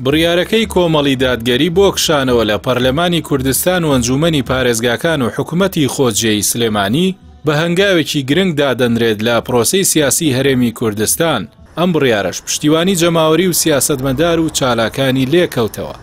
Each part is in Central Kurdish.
بڕیارەکەی کۆمەڵی دادگەری بۆ کشانەوە لە پەرلەمانی کوردستان و ئەنجومەنی پارێزگاکان و حکوومەتی خۆجێی سلێمانی بە هەنگاوێکی گرنگ دادەنرێت لە پرۆسەی سیاسی هەرێمی کوردستان. ئەم بڕیارەش پشتیوانی جەماوەری و سیاسەتمەدار و چالاکانی لێکەوتەوە.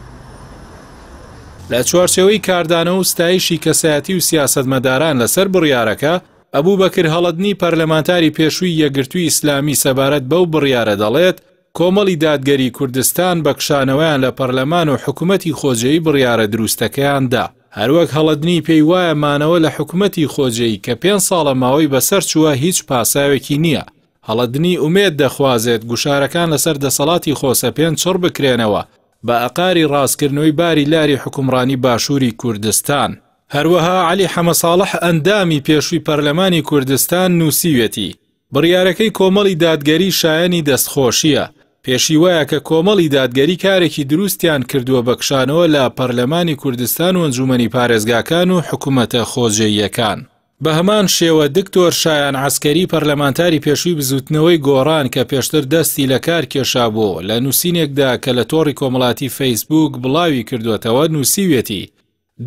لە چوارچێوەی کاردانەوە و ستایشی کەسایەتی و سیاسەتمەداران لەسەر بڕیارەکە، ئەبوبەکر هەڵەدنی پەرلەمانتاری پێشووی یەکگرتووی ئیسلامی سەبارەت بەو بڕیارە دەڵێت کۆمەڵی دادگەری کوردستان بە کشانەوەیان لە پەرلەمان و حکوومەتی خۆجێی بڕیارە دروستەکەیاندا. هەروەک هەڵەدنی پێی وایە مانەوە لە حکوومەتی خۆجێی کە 5 ساڵە ماوەی بەسەر چووە هیچ پاساوێکی نییە. هەڵەدنی ئومێد دەخوازێت گوشارەکان لەسەر دەسەڵاتی خۆسەپێن چڕ بکرێنەوە بە ئەقاری ڕاستکردنەوەی باری لاری حکومڕانی باشووری کوردستان. هەروەها عەلی حەمەساڵح ئەندامی پێشووی پەرلەمانی کوردستان نووسیوێتی بڕیارەکەی کۆمەڵی دادگەری شایەنی دەستخۆشیە. پێشی وایە کە کۆمەڵی دادگەری کارێکی دروستیان کردووە بە کشانەوە لە پەرلەمانی کوردستان و ئەنجومەنی پارێزگاکان و حکوومەتە خۆجێیەکان. بە هەمان شێوە دکتۆر شایان عەسکەری پەرلەمانتاری پێشووی بزوتنەوەی گۆڕان کە پێشتر دەستی لە کار کێشابوو لە نووسینێکدا کە لە تۆڕی کۆمەڵاتی فەیسبوک بڵاوی کردوێتەوە نووسیوێتی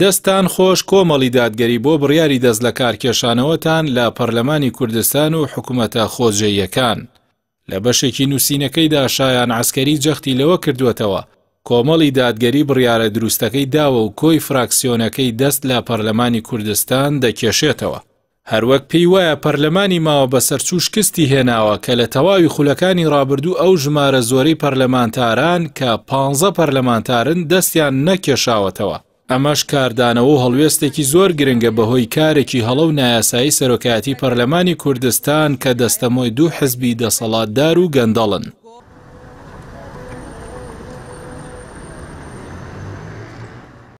دەستان خۆش کۆمەڵی دادگەری بۆ بڕیاری دەست لە کارکێشانەوەتان لە پەرلەمانی کوردستان و حکوومەتە خۆجێیەکان. لە بەشێکی نووسینەکەیدا شایان عەسکەری جەختی لەوە کردوێتەوە کۆمەڵی دادگەری بڕیارە دروستەکەی داوە و کۆی فراکسیۆنەکەی دەست لە پەرلەمانی کوردستان دەکێشێتەوە. هەروەک پێی وایە پەرلەمانی ماوە بەسەرچوو شکستی هێناوە کە لە تەواوی خولەکانی ڕابردوو ئەو ژمارە زۆرەی پەرلەمانتاران کە 15 پەرلەمانتارن دەستیان نەکێشاوەتەوە. ئەمەش کاردانەوە و هەڵوێستێکی زۆر گرنگە بەهۆی کارێکی هەڵە و نایاسایی سەرۆکایەتی پەرلەمانی کوردستان کە دەستەمۆی 2 حزبی دەسەڵاتدار و گەندەڵن.